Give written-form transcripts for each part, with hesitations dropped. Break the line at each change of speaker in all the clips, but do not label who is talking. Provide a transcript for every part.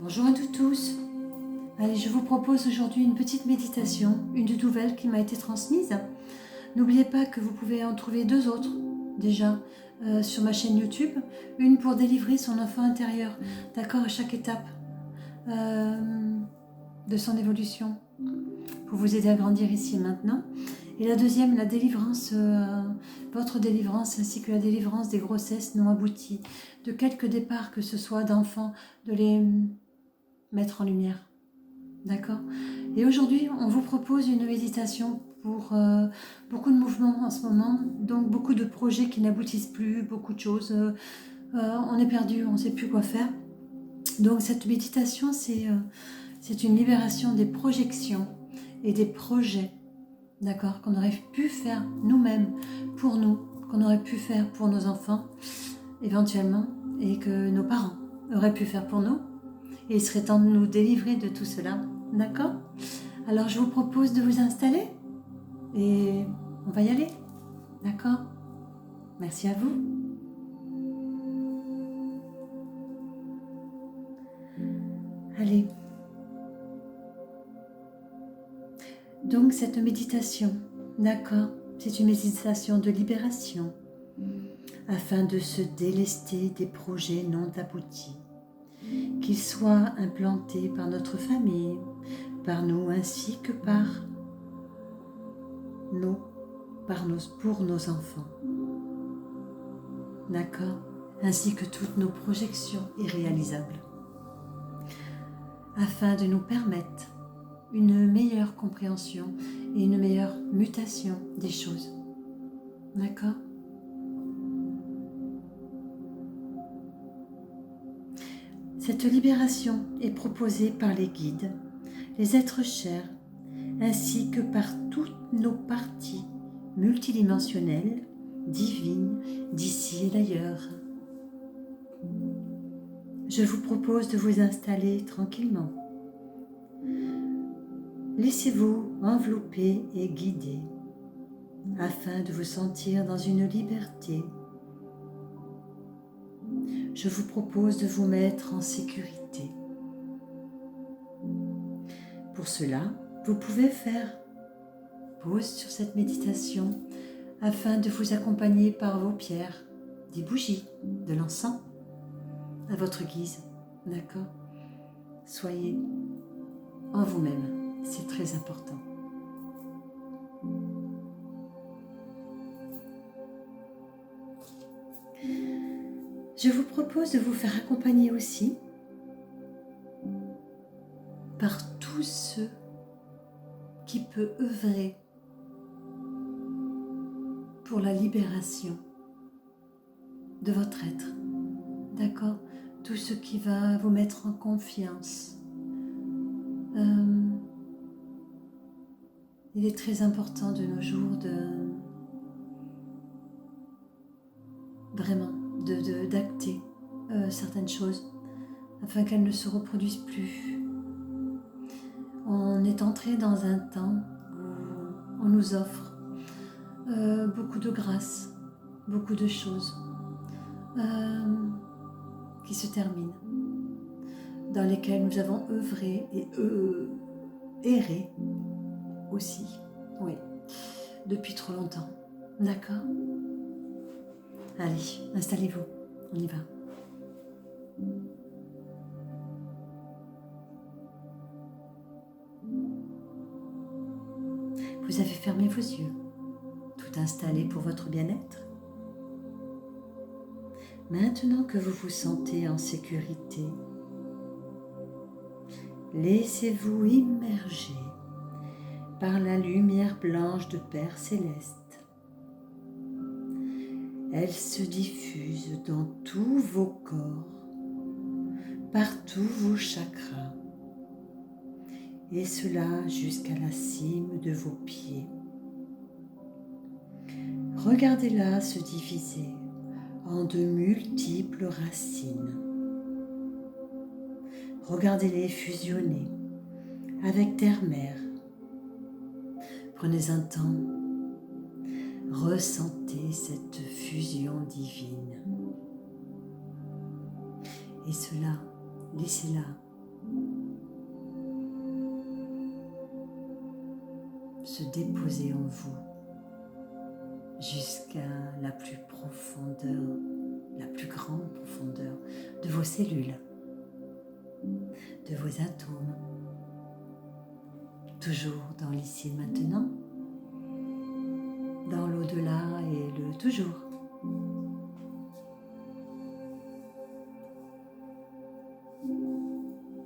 Bonjour à tous. Allez, je vous propose aujourd'hui une petite méditation, une nouvelle qui m'a été transmise. N'oubliez pas que vous pouvez en trouver deux autres déjà sur ma chaîne YouTube. Une pour délivrer son enfant intérieur, d'accord, à chaque étape de son évolution, pour vous aider à grandir ici et maintenant. Et la deuxième, la délivrance, votre délivrance ainsi que la délivrance des grossesses non abouties, de quelque départ que ce soit d'enfants, de les mettre en lumière. D'accord. Et aujourd'hui, on vous propose une méditation pour beaucoup de mouvements en ce moment, donc beaucoup de projets qui n'aboutissent plus, beaucoup de choses. On est perdu, on ne sait plus quoi faire. Donc cette méditation, c'est une libération des projections et des projets, d'accord, qu'on aurait pu faire nous-mêmes pour nous, qu'on aurait pu faire pour nos enfants, éventuellement, et que nos parents auraient pu faire pour nous. Et il serait temps de nous délivrer de tout cela, d'accord? Alors je vous propose de vous installer et on va y aller, d'accord? Merci à vous. Allez. Donc cette méditation, d'accord, c'est une méditation de libération afin de se délester des projets non aboutis, qu'ils soient implantés par notre famille, par nous ainsi que pour nos enfants. D'accord? Ainsi que toutes nos projections irréalisables. Afin de nous permettre une meilleure compréhension et une meilleure mutation des choses. D'accord? Cette libération est proposée par les guides, les êtres chers, ainsi que par toutes nos parties multidimensionnelles, divines, d'ici et d'ailleurs. Je vous propose de vous installer tranquillement. Laissez-vous envelopper et guider afin de vous sentir dans une liberté. Je vous propose de vous mettre en sécurité. Pour cela, vous pouvez faire pause sur cette méditation afin de vous accompagner par vos pierres, des bougies, de l'encens, à votre guise, d'accord? Soyez en vous-même, c'est très important. Je vous propose de vous faire accompagner aussi par tous ceux qui peuvent œuvrer pour la libération de votre être, d'accord? Tout ce qui va vous mettre en confiance. Il est très important de nos jours d'acter certaines choses afin qu'elles ne se reproduisent plus. On est entré dans un temps où on nous offre beaucoup de grâce, beaucoup de choses qui se terminent, dans lesquelles nous avons œuvré et erré aussi, oui, depuis trop longtemps, d'accord? Allez, installez-vous, on y va. Vous avez fermé vos yeux, tout installé pour votre bien-être. Maintenant que vous vous sentez en sécurité, laissez-vous immerger par la lumière blanche de Père Céleste. Elle se diffuse dans tous vos corps, par tous vos chakras, et cela jusqu'à la cime de vos pieds. Regardez-la se diviser en de multiples racines. Regardez-les fusionner avec terre-mer. Prenez un temps, ressentez cette fusion divine. Et cela, laissez-la se déposer en vous jusqu'à la plus profondeur, la plus grande profondeur de vos cellules, de vos atomes, toujours dans l'ici et maintenant, dans l'au-delà et le toujours.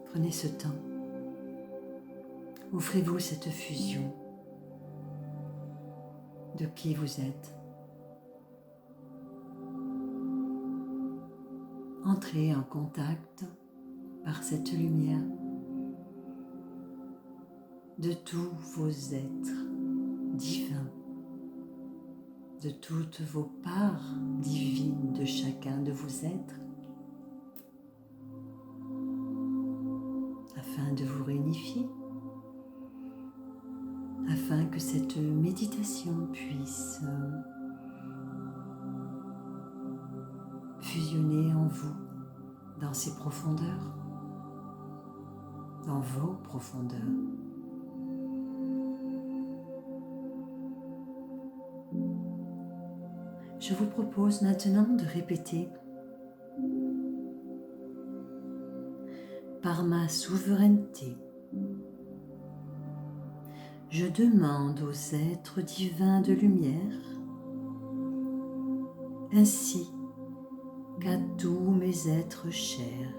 Prenez ce temps, offrez-vous cette fusion de qui vous êtes. Entrez en contact par cette lumière de tous vos êtres divins, de toutes vos parts divines de chacun de vos êtres, afin de vous réunifier, afin que cette méditation puisse fusionner en vous, dans ses profondeurs, dans vos profondeurs. Je vous propose maintenant de répéter: par ma souveraineté, je demande aux êtres divins de lumière, ainsi qu'à tous mes êtres chers,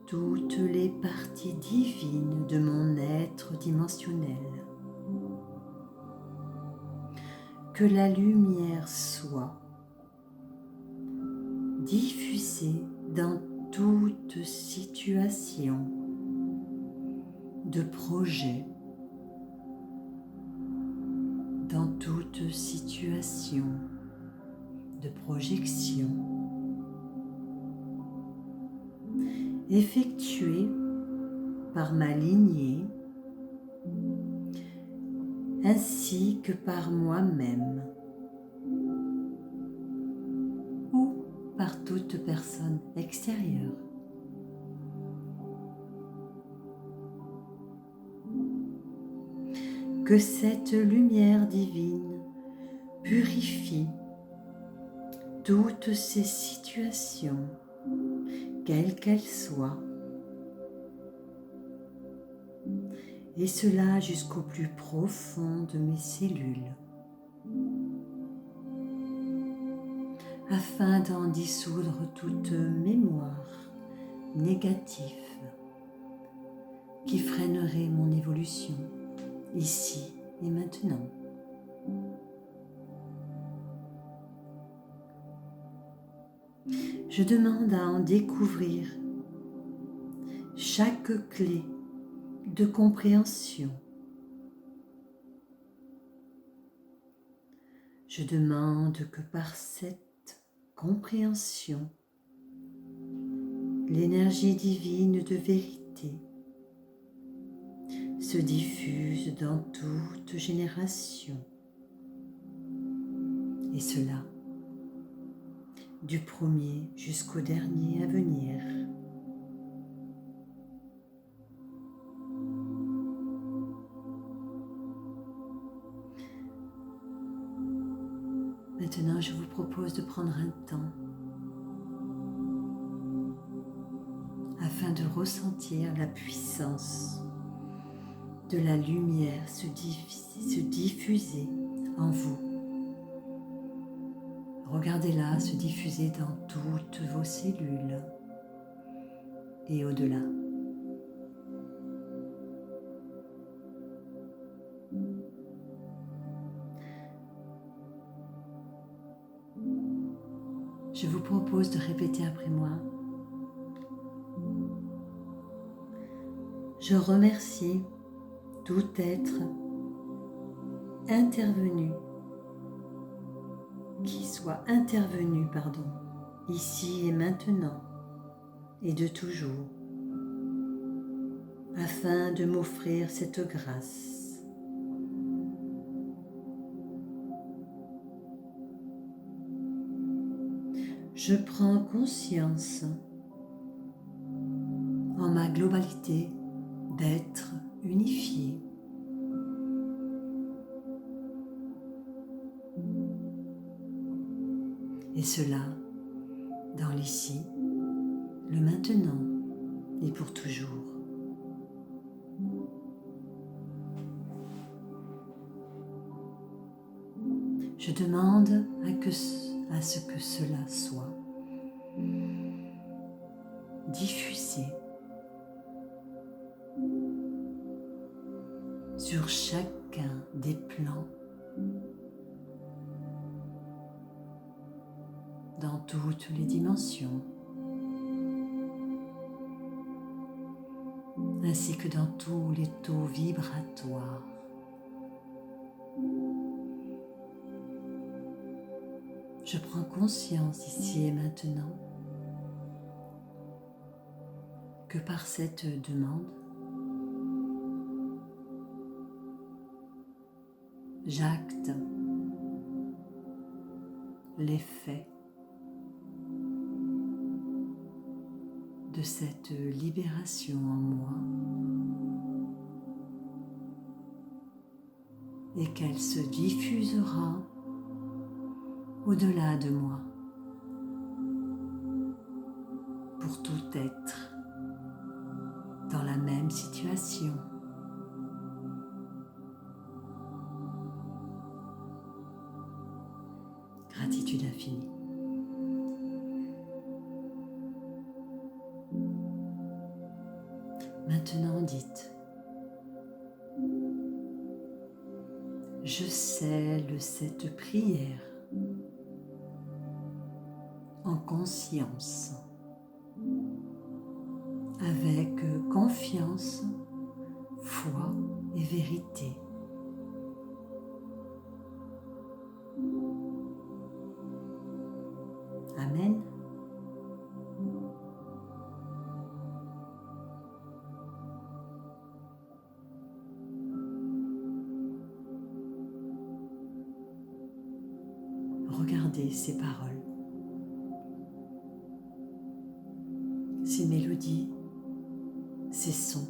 toutes les parties divines de mon être dimensionnel, que la lumière soit diffusée dans toute situation de projet, dans toute situation de projection, effectuée par ma lignée ainsi que par moi-même ou par toute personne extérieure. Que cette lumière divine purifie toutes ces situations, quelles qu'elles soient, et cela jusqu'au plus profond de mes cellules, afin d'en dissoudre toute mémoire négative qui freinerait mon évolution ici et maintenant. Je demande à en découvrir chaque clé de compréhension. Je demande que par cette compréhension, l'énergie divine de vérité se diffuse dans toute génération, et cela du premier jusqu'au dernier à venir. Maintenant, je vous propose de prendre un temps afin de ressentir la puissance de la lumière se diffuser en vous. Regardez-la se diffuser dans toutes vos cellules et au-delà. Je vous propose de répéter après moi. Je remercie tout être intervenu, ici et maintenant et de toujours, afin de m'offrir cette grâce. Je prends conscience globalité d'être unifié. Et cela dans l'ici, le maintenant et pour toujours. Je demande à ce que cela soit diffusé sur chacun des plans, dans toutes les dimensions, ainsi que dans tous les taux vibratoires. Je prends conscience ici et maintenant que par cette demande, j'acte l'effet de cette libération en moi et qu'elle se diffusera au-delà de moi pour tout être dans la même situation. Gratitude infinie. Maintenant dites, je scelle cette prière en conscience, avec confiance, foi et vérité. Amen. Regardez ces paroles, ces mélodies, ces sons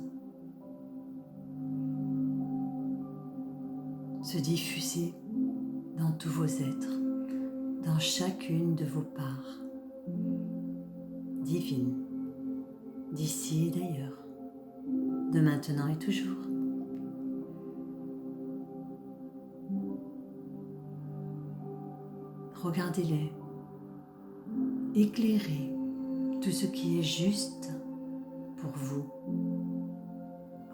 se diffuser dans tous vos êtres, dans chacune de vos parts divines, d'ici et d'ailleurs, de maintenant et toujours. Regardez-les, éclairez tout ce qui est juste pour vous.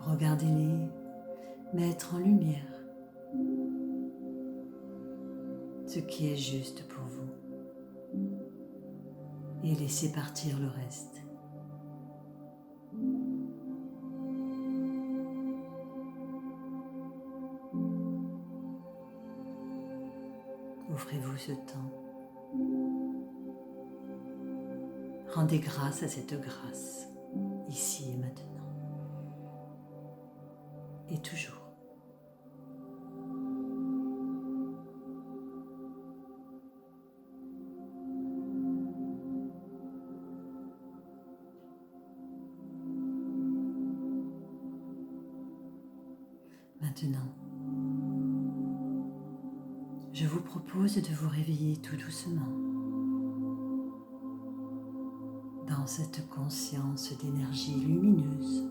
Regardez-les mettre en lumière ce qui est juste pour vous et laissez partir le reste. Offrez-vous ce temps. Rendez grâce à cette grâce, ici et maintenant. Et toujours. Maintenant, je vous propose de vous réveiller tout doucement dans cette conscience d'énergie lumineuse,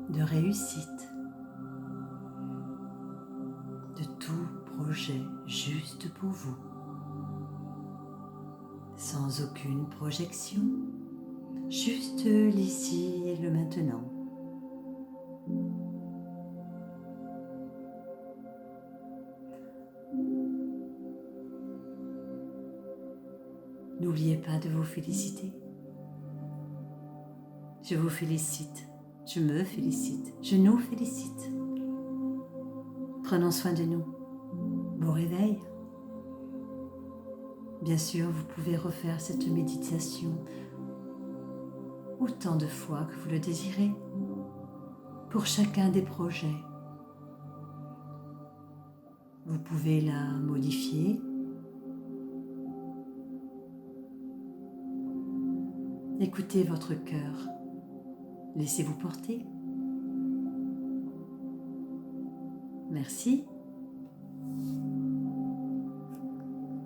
de réussite, de tout projet juste pour vous, sans aucune projection, juste l'ici et le maintenant. N'oubliez pas de vous féliciter. Je vous félicite, je me félicite, je nous félicite. Prenons soin de nous. Bon réveil. Bien sûr, vous pouvez refaire cette méditation autant de fois que vous le désirez, pour chacun des projets. Vous pouvez la modifier. Écoutez votre cœur Laissez-vous porter. Merci.